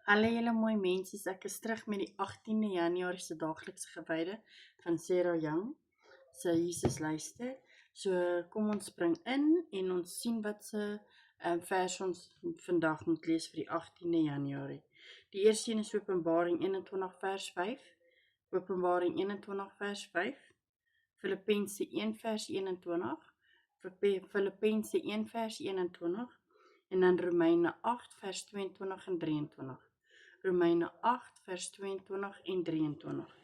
Hallo julle mooi mensies, ek is terug met die 18de Januarie se daaglikse gewyde van Sarah Young se Jesus luister. So kom ons spring in en ons sien wat se vers ons vandag moet lees vir die 18de Januarie. Die eerste een is Openbaring 21 vers 5, Openbaring 21 vers 5, Filippense 1 vers 21, Filippense 1 vers 21 en dan Romeine 8 vers 22 en 23. Romeine 8 vers 22 en 23.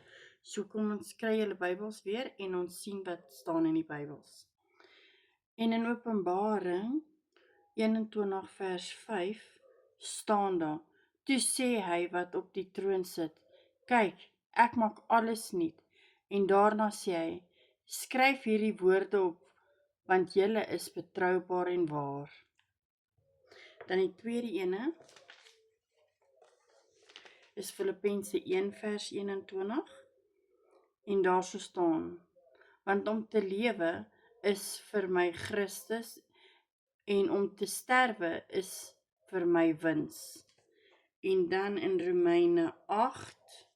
So kom ons kry julle Bybels weer en ons sien wat staan in die Bybels. En in Openbaring 21 vers 5 staan daar: Toe sê hy wat op die troon sit: Kyk, ek maak alles nuut. En daarna sê hy: Skryf hierdie woorde op, want julle is betroubaar en waar. Dan die tweede ene is Filippense 1 vers 21 en daar so staan: Want om te lewe is vir my Christus en om te sterwe is vir my wins. En dan in Romeine 8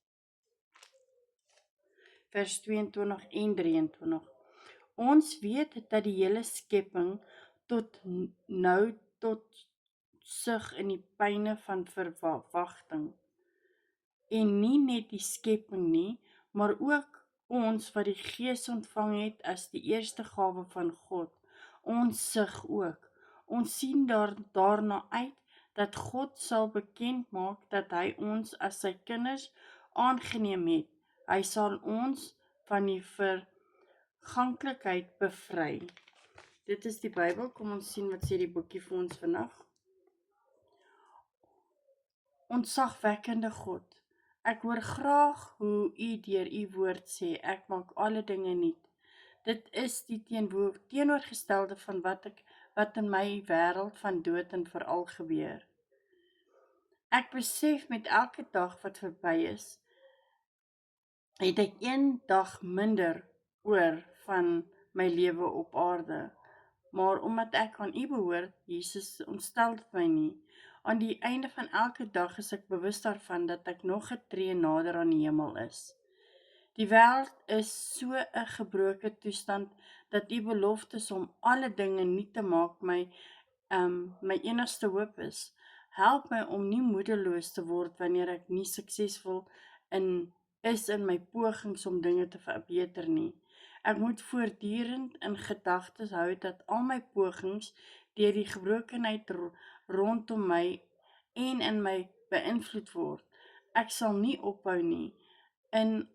vers 22 en 23. Ons weet dat die hele skepping tot nou tot sug in die pyne van verwagting. En nie net die skepping nie, maar ook ons wat die Gees ontvang het as die eerste gawe van God. Ons sug ook. Ons sien daarna uit dat God sal bekend maak dat hy ons as sy kinders aangeneem het. Hy sal ons van die verganklikheid bevry. Dit is die Bybel. Kom ons sien wat sê die boekie vir ons vandag. Ontzagwekkende God. Ek hoor graag hoe u deur u woord sê, ek maak alle dinge nuut. Dit is die teenoorgestelde van wat in my wêreld van dood en veral gebeur. Ek besef met elke dag wat verby is, het ek een dag minder oor van my lewe op aarde. Maar omdat ek aan u behoort, Jesus, ontstel dit my nie. Aan die einde van elke dag is ek bewus daarvan dat ek nog 'n tree nader aan die hemel is. Die wêreld is so 'n gebroke toestand dat die beloftes om alle dinge nuut te maak my enigste hoop is. Help my om nie moedeloos te word wanneer ek nie suksesvol is in my pogings om dinge te verbeter nie. Ek moet voortdurend in gedagtes hou dat al my pogings deur die gebrokenheid rondom my en in my beïnvloed word. Ek sal nie ophou nie in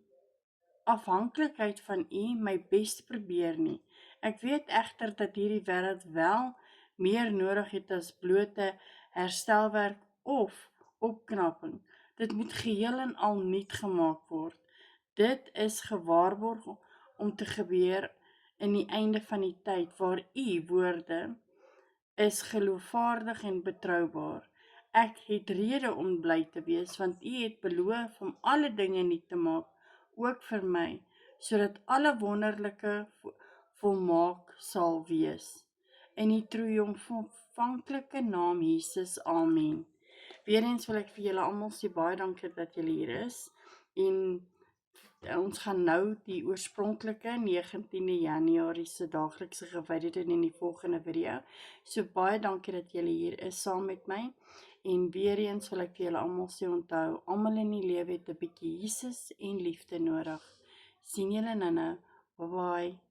afhanklikheid van u my bes probeer nie. Ek weet egter dat hierdie wêreld wel meer nodig het as blote herstelwerk of opknapping. Dit moet geheel en al nuut gemaak word. Dit is gewaarborg om te gebeur in die einde van die tyd, waar u woorde is geloofwaardig en betroubaar. Ek het rede om bly te wees, want u het beloof om alle dinge nuut te maak, ook vir my, sodat alle wonderlike volmaak sal wees. In die triomfantelike naam Jesus, amen. Weereens wil ek vir julle almal sê baie dankie dat julle hier is. En ons gaan nou die oorspronklike 19de Januarie se daaglikse gewyde doen in die volgende video. So baie dankie dat julle hier is saam met my. En weer eens wil ek vir julle almal sê, onthou, almal in die lewe het 'n bietjie Jesus en liefde nodig. Sien julle nou. Bye bye.